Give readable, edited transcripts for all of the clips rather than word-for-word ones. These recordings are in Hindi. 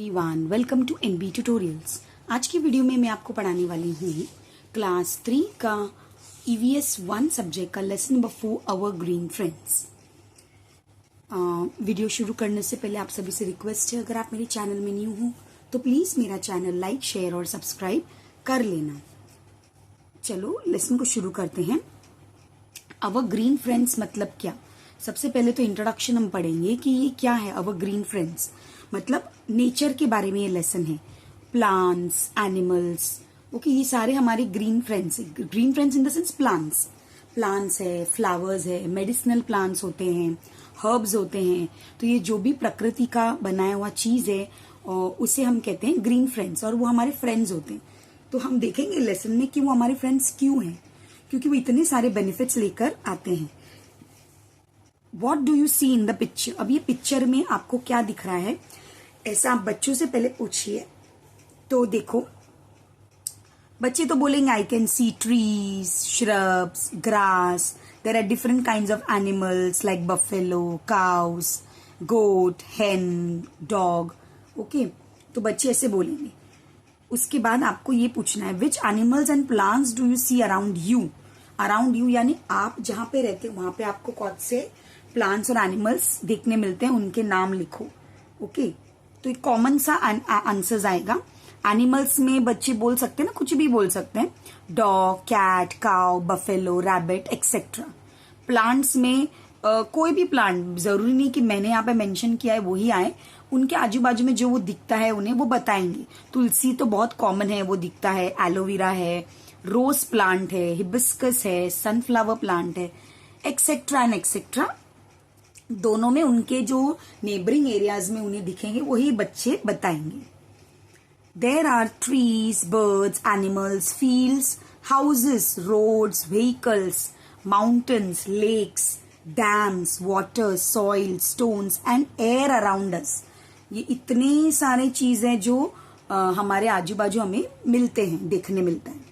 Everyone, welcome to NB tutorials. आज की वीडियो में मैं आपको पढ़ाने वाली हूँ क्लास 3 का ईवीएस 1 सब्जेक्ट का lesson number 4 our green friends. Video शुरू करने से पहले आप सभी से रिक्वेस्ट है, अगर आप मेरे चैनल में न्यू हो तो प्लीज मेरा चैनल लाइक, शेयर और सब्सक्राइब कर लेना। चलो लेसन को शुरू करते हैं। आवर ग्रीन फ्रेंड्स मतलब क्या? सबसे पहले तो इंट्रोडक्शन हम पढ़ेंगे कि ये क्या है। आवर ग्रीन फ्रेंड्स मतलब नेचर के बारे में ये लेसन है। प्लांट्स, एनिमल्स, ओके, ये सारे हमारे ग्रीन फ्रेंड्स है। Green friends in the sense plants. Plants है, फ्लावर्स है, मेडिसिनल प्लांट्स होते हैं, हर्ब्स होते हैं। तो ये जो भी प्रकृति का बनाया हुआ चीज है उसे हम कहते हैं ग्रीन फ्रेंड्स, और वो हमारे फ्रेंड्स होते हैं। तो हम देखेंगे लेसन में कि वो हमारे फ्रेंड्स क्यों हैं, क्योंकि वो इतने सारे बेनिफिट्स लेकर आते हैं। What do you see in the picture? अब ये पिक्चर में आपको क्या दिख रहा है, ऐसा आप बच्चों से पहले पूछिए। तो देखो, बच्चे तो बोलेंगे I can see trees, shrubs, grass, there are different kind of animals like buffalo, cows, goat, hen, dog. Okay, तो बच्चे ऐसे बोलेंगे। उसके बाद आपको ये पूछना है which animals and plants do you see around you? Around you यानी आप जहां पे रहते हैं वहां पे आपको कौन से प्लांट्स और एनिमल्स देखने मिलते हैं, उनके नाम लिखो। ओके, तो एक कॉमन सा आंसर आएगा। एनिमल्स में बच्चे बोल सकते हैं ना, कुछ भी बोल सकते हैं, dog, cat, cow, buffalo, rabbit etcetera. Plants में कोई भी प्लांट, जरूरी नहीं कि मैंने यहाँ पे मेंशन किया है वही आए, उनके आजू बाजू में जो वो दिखता है उन्हें वो बताएंगे। तुलसी तो बहुत कॉमन है, वो दिखता है। एलोवेरा है, रोज प्लांट है, हिबिस्कस है, सनफ्लावर प्लांट है, एक्सेट्रा एंड एक्सेट्रा। दोनों में उनके जो नेबरिंग एरियाज में उन्हें दिखेंगे वही बच्चे बताएंगे। There are trees, birds, animals, fields, houses, roads, vehicles, mountains, lakes, dams, water, soil, stones and air around us. ये इतने सारे चीजें जो हमारे आजू बाजू हमें मिलते हैं, देखने मिलता है।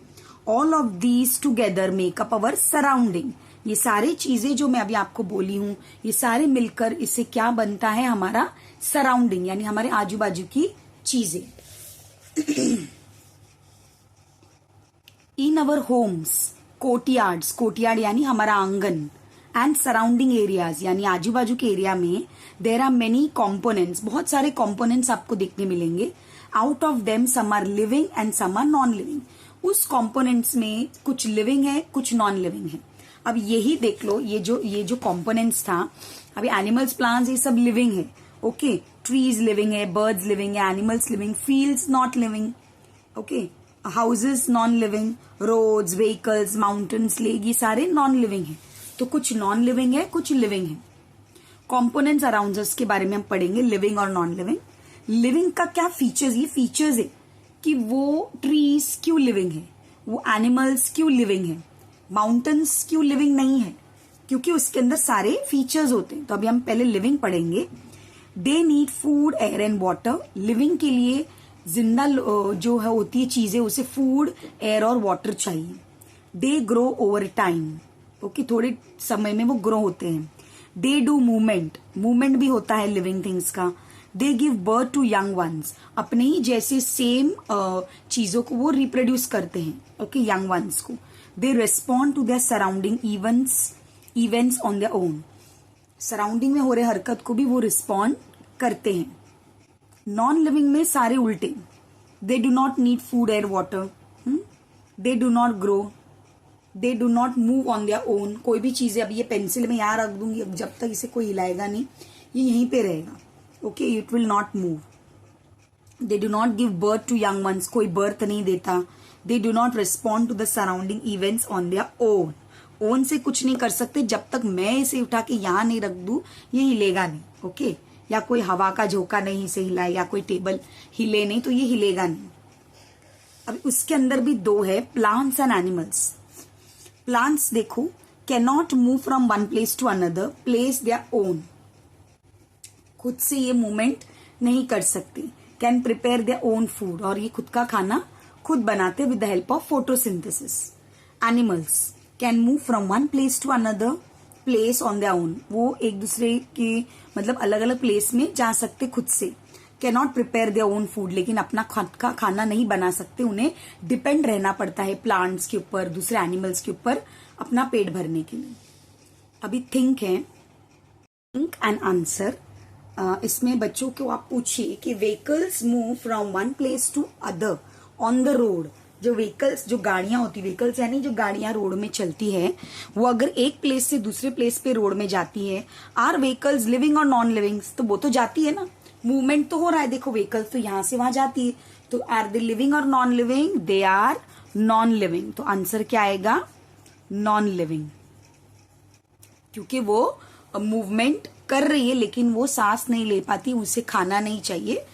All of these together make up our surrounding. ये सारी चीजें जो मैं अभी आपको बोली हूं, ये सारे मिलकर इससे क्या बनता है, हमारा सराउंडिंग यानी हमारे आजू बाजू की चीजें। इन अवर होम्स, कोर्टयार्ड्स, कोर्टयार्ड यानी हमारा आंगन, एंड सराउंडिंग एरियाज यानी आजू बाजू के एरिया में देर आर मेनी कॉम्पोनेंट्स, बहुत सारे कॉम्पोनेंट्स आपको देखने मिलेंगे। Out of them some are living and some are non living. उस कॉम्पोनेंट्स में कुछ लिविंग है, कुछ नॉन लिविंग है। अब यही देख लो, ये जो कॉम्पोनेंट्स था, अभी एनिमल्स, प्लांट्स, ये सब लिविंग है। ओके, ट्रीज लिविंग है, बर्ड्स लिविंग है, animals living, fields not living, okay, houses non living, roads, vehicles, mountains, lake, ये सारे नॉन लिविंग है। तो कुछ नॉन लिविंग है, कुछ लिविंग है। कॉम्पोनेंट्स अराउंड अस के बारे में हम पढ़ेंगे, लिविंग और नॉन लिविंग। लिविंग का क्या फीचर्स? ये फीचर्स है कि वो ट्रीज क्यों लिविंग है, वो एनिमल्स क्यों लिविंग है, माउंटेन्स क्यों लिविंग नहीं है, क्योंकि उसके अंदर सारे फीचर्स होते हैं। तो अभी हम पहले लिविंग पढ़ेंगे। They need food, air and water. Living के लिए जिंदा जो है होती है चीजें, उसे फूड, एयर और वाटर चाहिए। They grow over time, okay, थोड़े समय में वो ग्रो होते हैं। दे डू मूवमेंट, मूवमेंट भी होता है लिविंग थिंग्स का। They give birth to young ones, अपने ही जैसे सेम चीजों को वो रिप्रोड्यूस करते हैं, ओके, यंग वंस को। They respond to their surrounding events on their own. Surrounding में हो रहे हरकत को भी वो रिस्पॉन्ड करते हैं। नॉन लिविंग में सारे उल्टे। दे do not need food, air, water. They do not grow, they do not move on their own. कोई भी चीजें, अब ये पेंसिल में यहाँ रख दूंगी, जब तक इसे कोई हिलाएगा नहीं, ये यहीं पे रहेगा। Okay, it will not move. They do not give birth to young ones, कोई बर्थ नहीं देता। They do not respond to the surrounding events on their own. Own से कुछ नहीं कर सकते, जब तक मैं इसे उठा के यहाँ नहीं रख दूं ये हिलेगा नहीं। ओके, या कोई हवा का झोंका नहीं इसे हिलाए, या कोई टेबल हिले नहीं तो ये हिलेगा नहीं। अब उसके अंदर भी दो है, प्लांट्स एंड एनिमल्स। प्लांट्स देखो, can not move from one place to another place their own, खुद से ये मूवमेंट नहीं कर सकते। Can prepare their own food, और ये खुद का खाना खुद बनाते with the help of photosynthesis. Animals can move from one place to another place on their own, वो एक दूसरे के मतलब अलग अलग प्लेस में जा सकते खुद से। Can not prepare their own food, लेकिन अपना खुद का खाना नहीं बना सकते, उन्हें डिपेंड रहना पड़ता है प्लांट्स के ऊपर, दूसरे एनिमल्स के ऊपर अपना पेट भरने के लिए। अभी थिंक है, थिंक एंड आंसर। इसमें बच्चों को आप पूछिए कि vehicles move from one place to other on the road. जो व्हीकल्स, जो गाड़ियां होती, व्हीकल्स यानी जो गाड़ियां रोड में चलती है, वो अगर एक प्लेस से दूसरे प्लेस पे रोड में जाती है, आर व्हीकल्स लिविंग और नॉन लिविंग? तो वो तो जाती है ना, मूवमेंट तो हो रहा है। देखो व्हीकल्स तो यहां से वहां जाती है, तो आर दे लिविंग और non living? They are non living. तो आंसर क्या आएगा? नॉन लिविंग, क्योंकि वो मूवमेंट कर रही है लेकिन वो सांस नहीं ले पाती, उसे खाना नहीं चाहिए,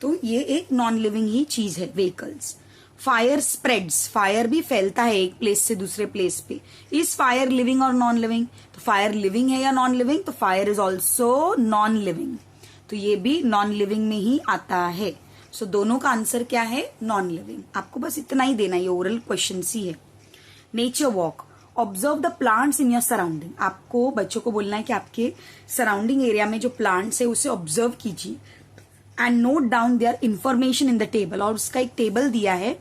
तो ये एक नॉन लिविंग ही चीज है व्हीकल्स। फायर स्प्रेड्स, फायर भी फैलता है एक प्लेस से दूसरे प्लेस पे। इज फायर लिविंग और नॉन लिविंग? तो फायर लिविंग है या नॉन लिविंग? तो fire is also non living, तो ये भी नॉन लिविंग में ही आता है। सो दोनों का आंसर क्या है? Non living. आपको बस इतना ही देना, ये ओरल क्वेश्चन ही है। Nature walk, observe the plants in your surrounding. आपको बच्चों को बोलना है कि आपके सराउंडिंग एरिया में जो प्लांट्स है उसे ऑब्जर्व कीजिए and note down their information in the table. और उसका एक टेबल दिया है,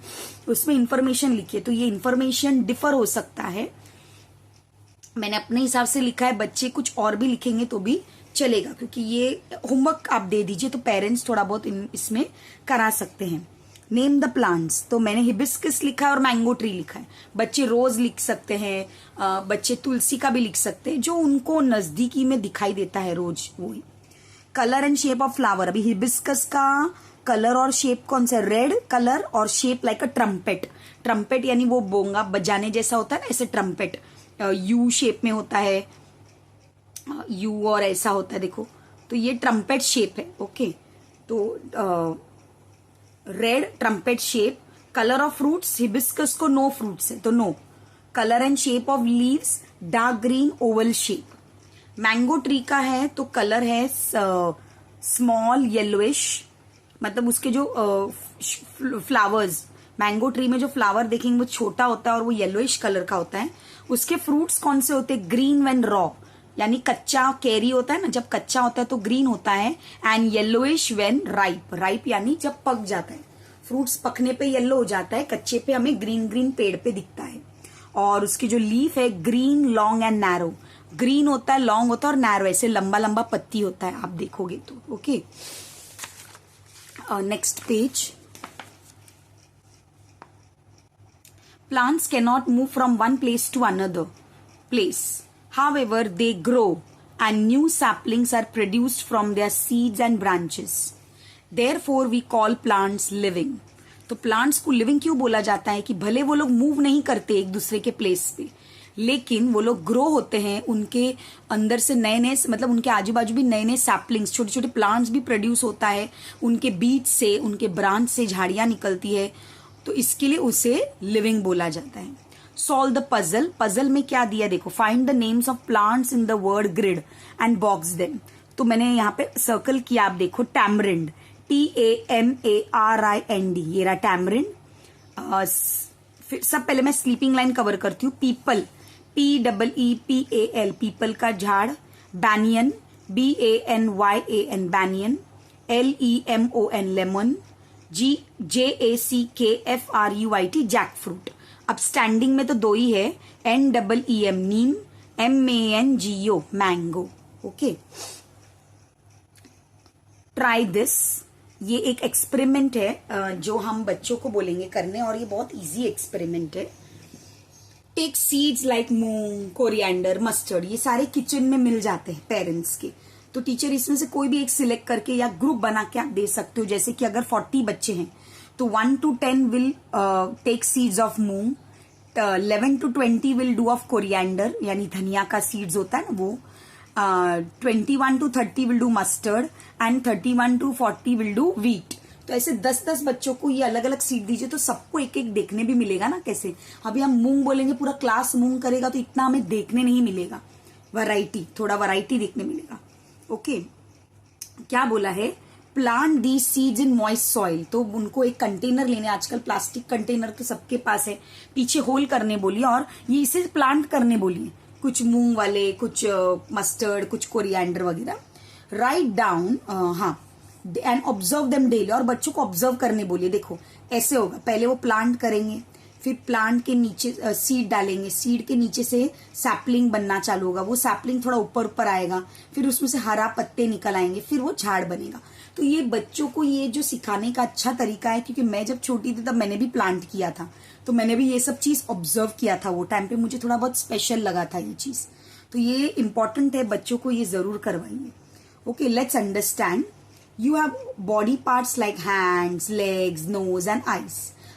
उसमें इंफॉर्मेशन लिखिए। तो ये इंफॉर्मेशन डिफर हो सकता है, मैंने अपने हिसाब से लिखा है, बच्चे कुछ और भी लिखेंगे तो भी चलेगा, क्योंकि ये होमवर्क आप दे दीजिए तो पेरेंट्स थोड़ा बहुत इसमें करा सकते हैं। नेम द प्लांट्स, तो मैंने हिबिस्कस लिखा है और मैंगो ट्री लिखा है। बच्चे रोज लिख सकते हैं, बच्चे तुलसी का भी लिख सकते हैं, जो उनको नजदीकी में दिखाई देता है रोज वही। Colour and shape of flower, अभी हिबिस्कस का कलर और शेप कौन सा? रेड कलर और shape like a trumpet. Trumpet यानी वो बोंगा बजाने जैसा होता है ना, ऐसे ट्रम्पेट यू शेप में होता है, यू और ऐसा होता है, देखो तो ये ट्रम्पेट शेप है। ओके, तो red trumpet shape. Colour of fruits, hibiscus को नो फ्रूट्स है तो no. Colour and shape of leaves, dark green oval shape. Mango tree का है तो कलर है स्मॉल येलोइश, मतलब उसके जो फ्लावर्स, मैंगो ट्री में जो फ्लावर देखेंगे वो छोटा होता है और वो येलोइश कलर का होता है। उसके फ्रूट्स कौन से होते हैं? ग्रीन व्हेन रॉ, यानी कच्चा कैरी होता है ना, जब कच्चा होता है तो ग्रीन होता है, and yellowish when ripe, ripe यानी जब पक जाता है। फ्रूट्स पकने पे येलो हो जाता है, कच्चे पे हमें ग्रीन ग्रीन पेड़ पे दिखता है। और उसकी जो लीफ है green long and narrow, green होता है, लॉन्ग होता है और नैरो, ऐसे लंबा लंबा पत्ती होता है, आप देखोगे तो। Okay, next page. Plants cannot move from one place to another place. However, they grow and new saplings are produced from their seeds and branches. Therefore, we call plants living. तो प्लांट्स को लिविंग क्यों बोला जाता है? कि भले वो लोग मूव नहीं करते एक दूसरे के प्लेस पे, लेकिन वो लोग ग्रो होते हैं, उनके अंदर से नए नए, मतलब उनके आजू बाजू भी नए नए सैपलिंग्स, छोटे छोटे प्लांट्स भी प्रोड्यूस होता है, उनके बीज से, उनके ब्रांच से झाड़ियां निकलती है, तो इसके लिए उसे लिविंग बोला जाता है। सॉल्व द पजल, पजल में क्या दिया देखो, find the names of plants in the word grid and box them. तो मैंने यहाँ पे सर्कल किया, आप देखो टैमरिंड, TAMARIND, ये रहा टैमरिंड। सब पहले मैं स्लीपिंग लाइन कवर करती हूँ। पीपल, PEEPAL, पीपल का झाड़। Banyan, BANYAN, banyan. LEMON, lemon. JACKFRUIT, jackfruit. अब स्टैंडिंग में तो दो ही है, NEEM, नीम। MANGO, mango. Okay, try this, ये एक एक्सपेरिमेंट है जो हम बच्चों को बोलेंगे करने, और ये बहुत इजी एक्सपेरिमेंट है। टेक सीड्स लाइक मूंग, कोरिएंडर, मस्टर्ड, ये सारे किचन में मिल जाते हैं पेरेंट्स के, तो टीचर इसमें से कोई भी एक सिलेक्ट करके या ग्रुप बना के आप दे सकते हो। जैसे कि अगर 40 बच्चे हैं तो 1 to 10 will take seeds of moong, 11 to 20 will do of coriander, यानी धनिया का सीड्स होता है ना वो, 21 to 30 will do mustard, and 31 to 40 will do wheat. तो ऐसे 10-10 बच्चों को ये अलग अलग सीड दीजिए तो सबको एक एक देखने भी मिलेगा ना। कैसे अभी हम मूंग बोलेंगे, पूरा क्लास मूंग करेगा तो इतना हमें देखने नहीं मिलेगा, वैरायटी, थोड़ा वैरायटी देखने मिलेगा। ओके, क्या बोला है? Plant the seeds in moist soil, तो उनको एक कंटेनर लेने, आजकल प्लास्टिक कंटेनर तो सबके पास है, पीछे होल करने बोलिए और ये इसे प्लांट करने बोलिए, कुछ मूंग वाले, कुछ मस्टर्ड, कुछ कोरिएंडर वगैरह। राइट डाउन, हाँ, एंड ऑब्जर्व देम डेली, और बच्चों को ऑब्जर्व करने बोलिए। देखो ऐसे होगा, पहले वो प्लांट करेंगे, फिर प्लांट के नीचे सीड डालेंगे, सीड के नीचे से सैपलिंग बनना चालू होगा, वो सैपलिंग थोड़ा ऊपर ऊपर आएगा, फिर उसमें से हरा पत्ते निकल आएंगे, फिर वो झाड़ बनेगा। तो ये बच्चों को ये जो सिखाने का अच्छा तरीका है, क्योंकि मैं जब छोटी थी तब मैंने भी प्लांट किया था, तो मैंने भी ये सब चीज ऑब्जर्व किया था। वो टाइम पे मुझे थोड़ा बहुत स्पेशल लगा था ये चीज। तो ये इंपॉर्टेंट है, बच्चों को ये जरूर करवाइए। Okay, let's understand. You have body parts like hands, legs, nose and eyes.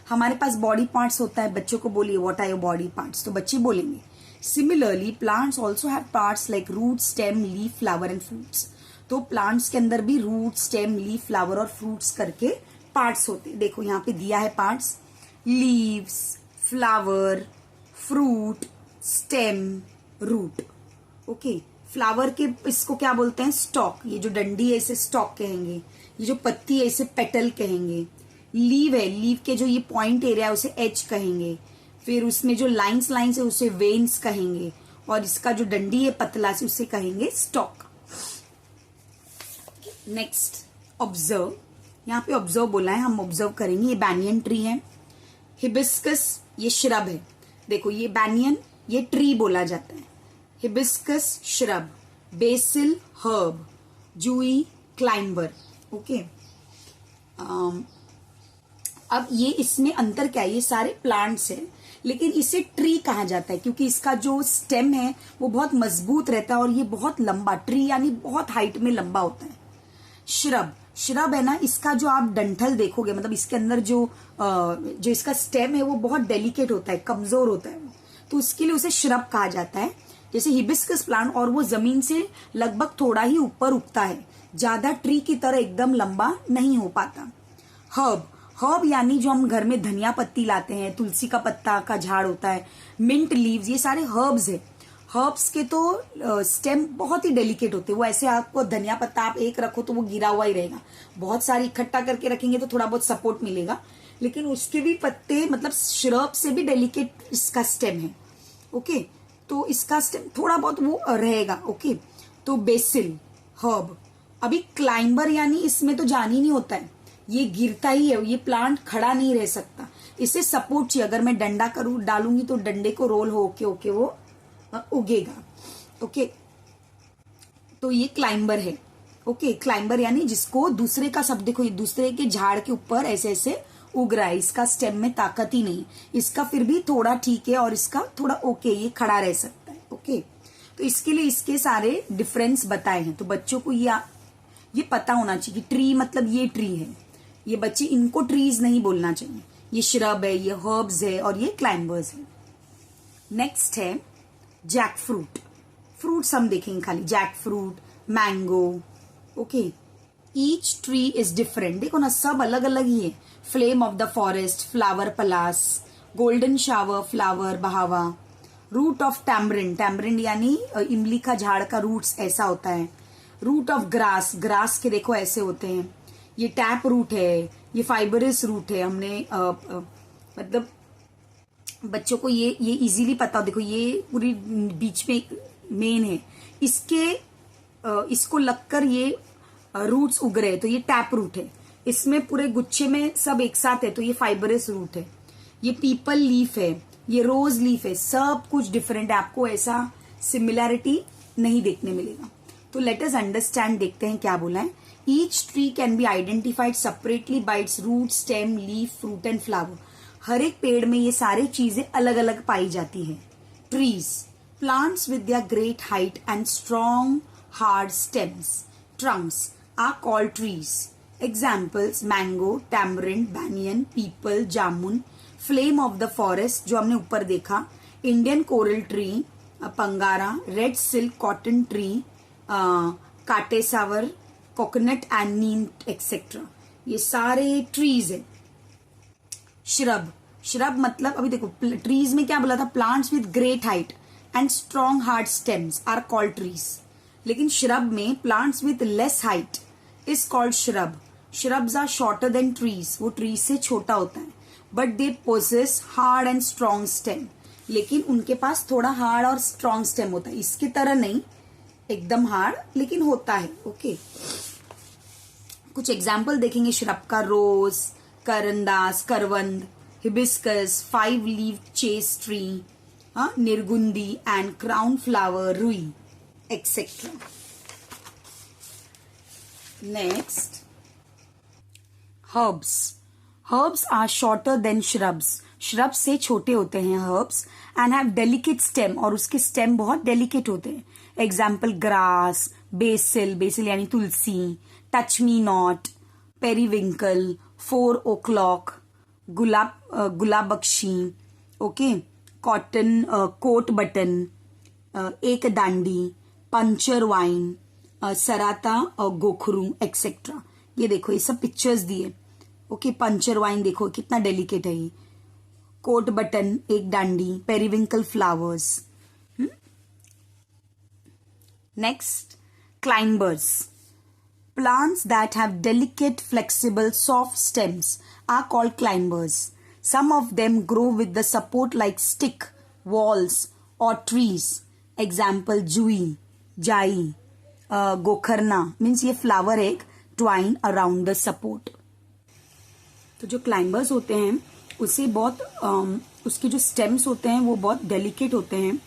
हमारे पास बॉडी पार्ट्स होता है, बच्चों को बोलिए what are your body parts, तो बच्चे बोलेंगे। Similarly plants also have parts like root, stem, leaf, flower and fruits. तो प्लांट्स के अंदर भी रूट, स्टेम, लीफ, फ्लावर और फ्रूट्स करके पार्ट्स होते हैं। देखो यहाँ पे दिया है parts, leaves, flower, fruit, stem, root. Okay, flower के इसको क्या बोलते हैं, स्टॉक। ये जो डंडी है इसे स्टॉक कहेंगे, ये जो पत्ती है इसे पेटल कहेंगे। लीव है, लीव के जो ये पॉइंट एरिया है उसे एज कहेंगे। फिर उसमें जो लाइंस लाइंस है उसे वेन्स कहेंगे, और इसका जो डंडी है पतला से उसे कहेंगे स्टॉक। Next, observe. यहाँ पे ऑब्जर्व बोला है, हम ऑब्जर्व करेंगे। ये बैनियन ट्री है, हिबिस्कस ये श्रब है। देखो ये बैनियन, ये ट्री बोला जाता है, hibiscus shrub, BECIL herb, Jui climber. Okay, अब ये इसमें अंतर क्या है, ये सारे प्लांट्स हैं, लेकिन इसे ट्री कहा जाता है क्योंकि इसका जो स्टेम है वो बहुत मजबूत रहता है और ये बहुत लंबा, ट्री यानी बहुत हाइट में लंबा होता है। श्रब, श्रब है ना, इसका जो आप डंठल देखोगे, मतलब इसके अंदर जो इसका स्टेम है वो बहुत डेलिकेट होता है, कमजोर होता है, तो उसके लिए उसे श्रब कहा जाता है। जैसे हिबिस्कस प्लांट, और वो जमीन से लगभग थोड़ा ही ऊपर उगता है, ज्यादा ट्री की तरह एकदम लंबा नहीं हो पाता। हर्ब, हर्ब यानी जो हम घर में धनिया पत्ती लाते हैं, तुलसी का पत्ता का झाड़ होता है, मिंट लीव्स, ये सारे हर्ब्स है। हर्ब्स के तो स्टेम बहुत ही डेलिकेट होते हैं, वो ऐसे आपको धनिया पत्ता आप एक रखो तो वो गिरा हुआ ही रहेगा, बहुत सारी इकट्ठा करके रखेंगे तो थोड़ा बहुत सपोर्ट मिलेगा, लेकिन उसके भी पत्ते मतलब श्रब से भी डेलिकेट इसका स्टेम है। ओके, तो इसका स्टेम थोड़ा बहुत वो रहेगा। ओके, तो बेसिल हर्ब। अभी क्लाइंबर यानी इसमें तो जान ही नहीं होता है, ये गिरता ही है, ये प्लांट खड़ा नहीं रह सकता, इसे सपोर्ट चाहिए। अगर मैं डंडा करूं डालूंगी तो डंडे को रोल होके वो उगेगा। ओके, तो ये क्लाइंबर है। ओके, क्लाइंबर यानी जिसको दूसरे का, सब देखो ये दूसरे के झाड़ के ऊपर ऐसे ऐसे उग रहा है, इसका स्टेम में ताकत ही नहीं, इसका फिर भी थोड़ा ठीक है और इसका थोड़ा ओके, ये खड़ा रह सकता है। ओके, तो इसके लिए इसके सारे डिफरेंस बताए हैं, तो बच्चों को ये पता होना चाहिए कि ट्री मतलब ये ट्री है, ये बच्चे इनको ट्रीज नहीं बोलना चाहिए, ये श्रब है, ये हर्ब्स है और ये क्लाइंबर्स है। नेक्स्ट है जैक फ्रूट। फ्रूट्स हम देखेंगे खाली, jack fruit, mango. Okay, each tree is different, देखो ना सब अलग अलग ही है। Flame of the forest, flower पलास, गोल्डन शावर, फ्लावर बहावा। रूट ऑफ टैमरिंड, टैमरिंड यानी इमली का झाड़ का रूट्स ऐसा होता है। रूट ऑफ ग्रास, ग्रास के देखो ऐसे होते हैं। ये टैप रूट है, ये फाइबरस रूट है। हमने मतलब बच्चों को ये इजीली पता हो, देखो ये पूरी बीच में मेन है, इसको लगकर ये रूट्स उग रहे हैं, तो ये टैप रूट है। इसमें पूरे गुच्छे में सब एक साथ है, तो ये फाइबरस रूट है। ये पीपल लीफ है, ये रोज लीफ है, सब कुछ डिफरेंट है, आपको ऐसा सिमिलैरिटी नहीं देखने मिलेगा। तो लेट अस अंडरस्टैंड, देखते हैं क्या बोला है। Each tree can be identified separately by its root, stem, leaf, fruit and flower. हर एक पेड़ में ये सारी चीजें अलग अलग पाई जाती है। Trees, plants with their great height and strong hard stems, trunks are called trees. Examples mango, tamarind, banyan, peepal, jamun. Flame of the forest जो हमने ऊपर देखा, इंडियन कोरल ट्री, पंगारा, रेड सिल्क कॉटन ट्री, काटेसावर, कोकोनट एंड नीम एक्सेट्रा, ये सारे ट्रीज है। श्रब, श्रब मतलब अभी देखो ट्रीज में क्या बोला था, plants with great height and strong hard stems are called trees. लेकिन श्रब में plants with less height is called shrub. Shrubs are shorter than trees, वो ट्रीज से छोटा होता है, but they possess hard and strong stem, लेकिन उनके पास थोड़ा हार्ड और स्ट्रॉन्ग स्टेम होता है, इसकी तरह नहीं एकदम हार्ड लेकिन होता है। ओके, कुछ एग्जाम्पल देखेंगे श्रब का, रोज, करंदास, करवंद, हिबिस्कस, 5 लीव चेस ट्री, निर्गुंदी एंड क्राउन फ्लावर, रुई, etcetera. Next, herbs. Herbs are shorter than shrubs. Shrubs से छोटे होते हैं herbs and have delicate stem, और उसके स्टेम बहुत डेलिकेट होते हैं. एग्जाम्पल ग्रास, बेसिल, बेसिल यानी तुलसी, touch me not, periwinkle, 4 o'clock, गुलाबक्षी, ओके, कॉटन, कोट बटन, एक दांडी, पंचर वाइन, सराता और गोखरू, एक्सेट्रा. ये देखो ये सब पिक्चर्स दिए. ओके, पंचर वाइन देखो कितना डेलिकेट है ये, कोट बटन, एक Dandi, periwinkle flowers. Next, climbers. Plants that have delicate, flexible, soft stems are called climbers. Some of them grow with the support like stick, walls or trees. Example, jui, jai, gokharna means ये flower एक twine around the support. तो जो climbers होते हैं उससे बहुत उसके जो stems होते हैं वो बहुत delicate होते हैं.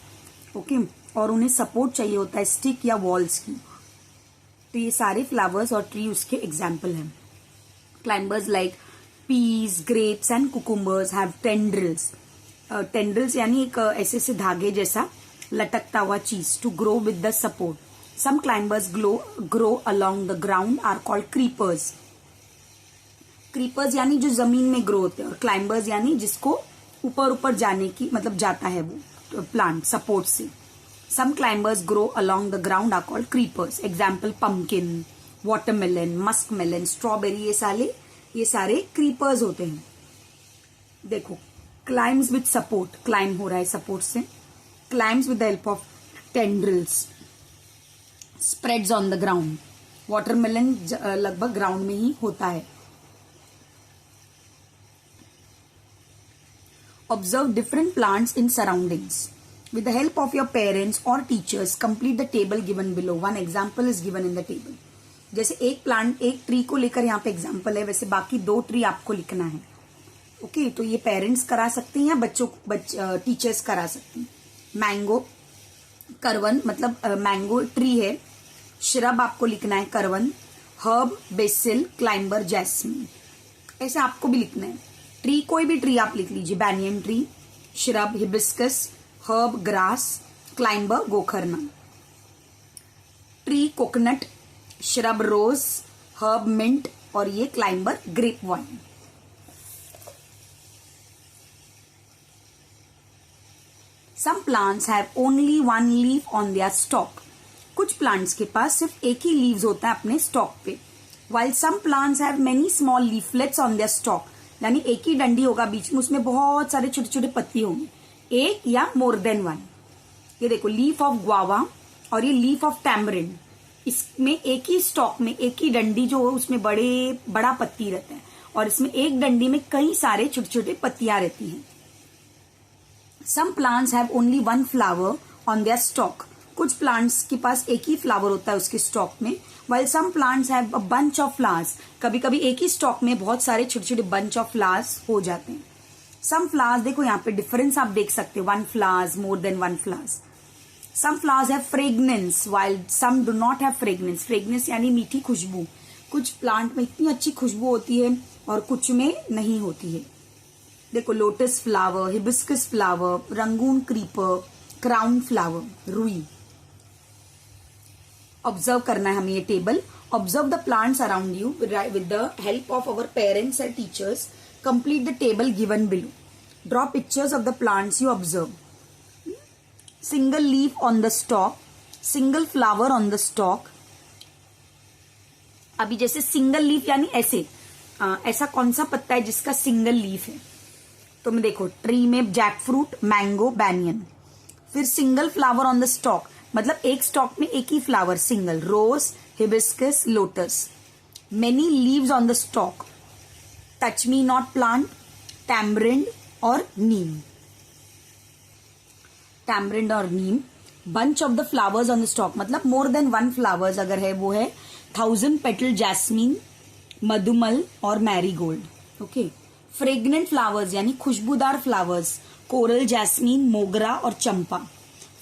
ओके, और उन्हें support चाहिए होता है stick या walls की. तो ये सारे फ्लावर्स और ट्री उसके एग्जाम्पल हैं. Climbers like peas, grapes and cucumbers have tendrils. Tendrils यानी एक ऐसे से धागे जैसा लटकता हुआ चीज, to grow with the support. Some climbers grow along the ground are called creepers. Creepers यानी जो जमीन में ग्रो होते हैं, और क्लाइंबर्स यानी जिसको ऊपर ऊपर जाने की मतलब जाता है वो प्लांट सपोर्ट से. Some climbers grow along the ground are called creepers. Example, pumpkin, watermelon, muskmelon, strawberry, ये सारे creepers होते हैं. देखो, climbs with support, climb हो रहा है support से, climbs with the help of tendrils, spreads on the ground. watermelon लगभग ground में ही होता है. Observe different plants in surroundings. With the help of your parents or teachers, complete the table given below. One example is given in the table. जैसे एक प्लांट, एक ट्री को लेकर यहाँ पे एग्जाम्पल है, वैसे बाकी 2 ट्री आपको लिखना है. ओके, तो ये पेरेंट्स करा सकते हैं या टीचर्स करा सकते हैं. मैंगो, करवन मतलब मैंगो ट्री है, श्रब आपको लिखना है करवन, हर्ब, बेसिल, क्लाइंबर, जैस्मिन, ऐसे आपको भी लिखना है. ट्री कोई भी ट्री आप लिख लीजिए, banyan tree, shrub, hibiscus, herb, grass, climber, गोखरना. Tree, coconut, shrub, rose, herb, mint, और ये climber, grape vine. Some plants have only 1 leaf on their stalk. कुछ प्लांट्स के पास सिर्फ एक ही लीव्स होता है अपने स्टॉक पे. While some plants have many small leaflets on their stalk, यानी एक ही डंडी होगा, बीच में उसमें बहुत सारे छोटे छोटे पत्ती होंगे, एक या मोर देन 1. ये देखो, लीफ ऑफ ग्वावा और ये लीफ ऑफ टैमरिंड, इसमें एक ही स्टॉक में एक ही डंडी जो है उसमें बड़ा पत्ती रहता है, और इसमें एक डंडी में कई सारे छोटे छोटे पत्तियां रहती हैं. Some plants have only 1 flower on their stalk. कुछ प्लांट्स के पास एक ही फ्लावर होता है उसके स्टॉक में. While some plants have a bunch of flowers. कभी कभी एक ही स्टॉक में बहुत सारे छोटे छोटे बंच ऑफ फ्लावर्स हो जाते हैं. सम फ्लावर्स, देखो यहाँ पे डिफरेंस आप देख सकते हो, 1 flowers, more than 1 flowers. Some flowers have fragrance while some do not have fragrance. Fragrance यानी मीठी खुशबू. कुछ प्लांट में इतनी अच्छी खुशबू होती है और कुछ में नहीं होती है. देखो, lotus flower, hibiscus flower, Rangoon creeper, crown flower, रुई. ऑब्जर्व करना है हमें ये table. Observe the plants around you with the help of our parents and teachers. Complete the table given below. Draw pictures of the plants you observe. Single leaf on the stalk, single flower on the stalk. अभी जैसे सिंगल लीफ यानी ऐसा कौन सा पत्ता है जिसका सिंगल लीफ है? तो मैं देखो, ट्री में जैक फ्रूट, मैंगो, बैनियन. फिर single flower on the stalk मतलब एक स्टॉक में एक ही flower, single, rose, hibiscus, lotus. Many leaves on the stalk, touch me not plant, tamarind और नीम. टैमरिंड और neem. Bunch of the flowers on the stalk मतलब मोर देन 1 फ्लावर्स अगर है वो है 1000 पेटल जैस्मिन, मधुमल और मैरीगोल्ड। ओके, फ्रेग्नेंट फ्लावर्स यानी खुशबूदार फ्लावर्स, कोरल, जैस्मीन, मोगरा और चंपा।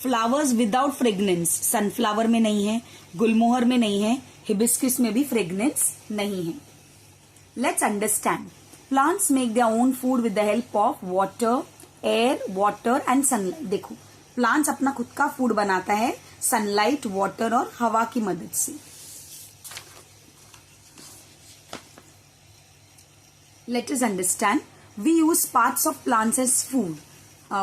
फ्लावर्स विदाउट फ्रेग्नेंस, सनफ्लावर में नहीं है, गुलमोहर में नहीं है, हिबिस्किस में भी फ्रेग्नेंस नहीं है। Let's understand. Plants make their own food with the help of water, air, water and sunlight. देखो, प्लांट्स अपना खुद का फूड बनाता है सनलाइट, वाटर और हवा की मदद से। Let us understand. We use parts of plants as food.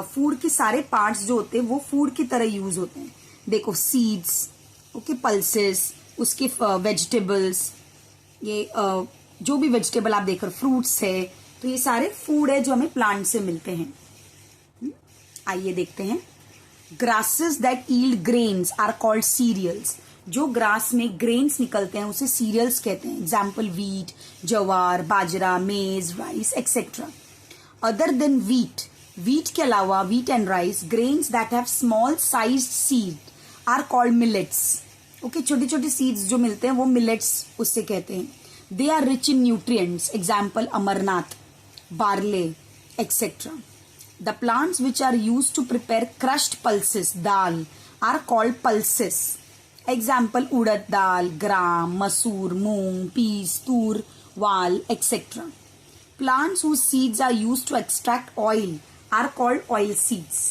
Food के सारे पार्ट्स जो होते हैं वो फूड की तरह यूज होते हैं। देखो, सीड्स, ओके, पल्सेस, उसके वेजिटेबल्स, ये जो भी वेजिटेबल आप देख रहे हो, फ्रूट्स है, तो ये सारे फूड है जो हमें प्लांट से मिलते हैं। आइए देखते हैं। Grasses that yield grains are called cereals. जो ग्रास में ग्रेन्स निकलते हैं उसे सीरियल्स कहते हैं। Example wheat, jowar, bajra, maize, rice etcetera. Other than wheat, wheat के अलावा wheat and rice, grains that have small sized seed are called millets. Okay, छोटी छोटी सीड्स जो मिलते हैं वो मिलेट्स उससे कहते हैं। They are rich in nutrients. Example amaranth, barley etcetera. The plants which are used to prepare crushed pulses, dal, are called pulses. Example, urad dal, gram, masoor, moong, peas, tur, wal, etc. Plants whose seeds are used to extract oil are called oil seeds.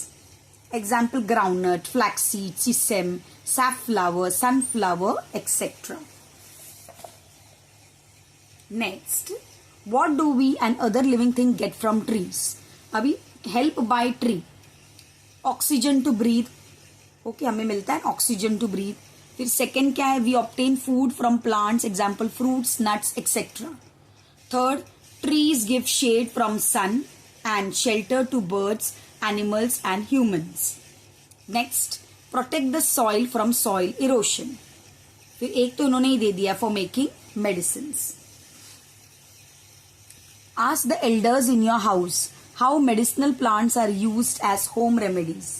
Example, groundnut, flaxseed, sesame, safflower, sunflower, etc. Next, what do we and other living things get from trees? अभी help by tree, oxygen to breathe. Okay, हमें मिलता है ऑक्सीजन टू ब्रीथ। फिर सेकेंड क्या है? We obtain food from plants, example fruits, nuts etcetera. Third, trees give shade from sun and shelter to birds, animals and humans. Next, protect the soil from soil erosion. फिर एक तो इन्होंने ही दे दिया, for making medicines. Ask the elders in your house how medicinal plants are used as home remedies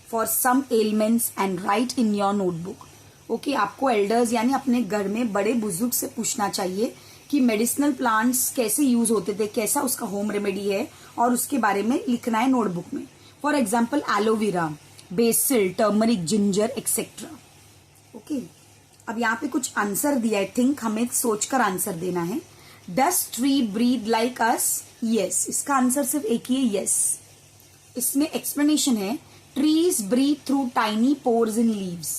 for some ailments and write in your notebook. Okay, आपको एल्डर्स यानी अपने घर में बड़े बुजुर्ग से पूछना चाहिए कि मेडिसिनल प्लांट्स कैसे यूज होते थे, कैसा उसका होम रेमेडी है, और उसके बारे में लिखना है नोटबुक में। For example, aloe vera, BECIL, turmeric, ginger etcetera. Okay, अब यहाँ पे कुछ आंसर दिया है, थिंक, हमें सोचकर आंसर देना है। Does tree breathe like us? Yes, इसका आंसर सिर्फ एक ही है, यस। इसमें एक्सप्लेनेशन है, trees breathe through tiny pores in leaves.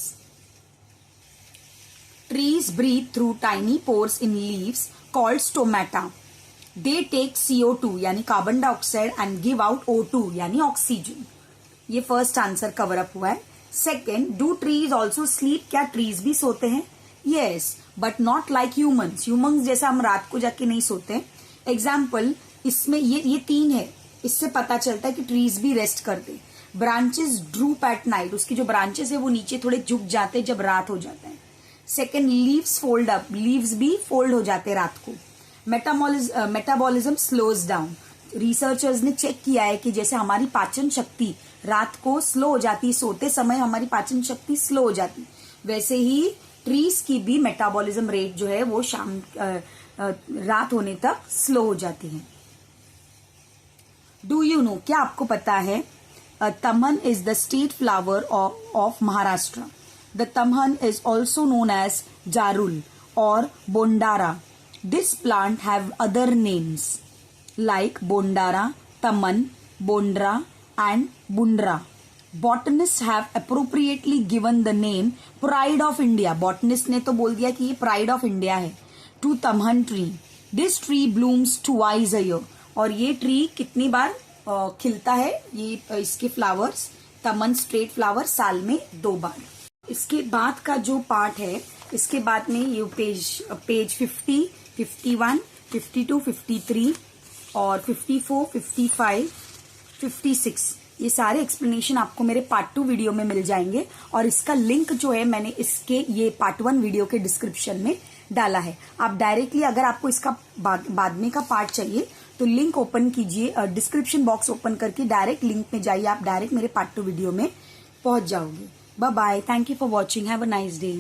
Trees breathe through tiny pores in leaves called stomata. They take CO2 यानी carbon dioxide and give out O2 यानी ऑक्सीजन। ये फर्स्ट आंसर कवर अप हुआ है। Second, do trees also sleep? क्या ट्रीज भी सोते हैं? Yes, but not like humans. Humans जैसा हम रात को जाके नहीं सोते। एग्जाम्पल, इसमें ये तीन है, इससे पता चलता है कि ट्रीज भी रेस्ट करते। ब्रांचेस ड्रूप एट नाइट, उसकी जो ब्रांचेस है वो नीचे थोड़े झुक जाते जब रात हो जाता है। Second, leaves fold up, leaves भी फोल्ड हो जाते रात को। Metabolism slows down. रिसर्चर्स ने चेक किया है कि जैसे हमारी पाचन शक्ति रात को स्लो हो जाती, सोते समय हमारी पाचन शक्ति स्लो हो जाती, वैसे ही ट्रीज की भी मेटाबॉलिज्म रेट जो है वो शाम रात होने तक स्लो हो जाती है। डू यू नो, क्या आपको पता है, taman is the state flower of Maharashtra. The taman is also known as jarul और bondara. This plant have other names like bondara, taman, bondra and bundra. Botanists have appropriately given the name Pride of India. Botanist ने तो बोल दिया कि ये Pride of India है. To Tamhan tree. This tree blooms twice a year. और ये ट्री कितनी बार खिलता है, ये इसके फ्लावर्स, तमन स्ट्रेट फ्लावर साल में 2 बार. इसके बाद का जो पार्ट है, इसके बाद में ये पेज 50, 51, 52, 53 और 54, 55, 56 ये सारे एक्सप्लेनेशन आपको मेरे पार्ट 2 वीडियो में मिल जाएंगे. और इसका लिंक जो है मैंने इसके ये पार्ट 1 वीडियो के डिस्क्रिप्शन में डाला है. आप डायरेक्टली अगर आपको इसका बाद में का पार्ट चाहिए तो लिंक ओपन कीजिए, डिस्क्रिप्शन बॉक्स ओपन करके डायरेक्ट लिंक में जाइए, आप डायरेक्ट मेरे पार्ट 2 वीडियो में पहुंच जाओगे. Bye bye. Thank you for watching. Have a nice day.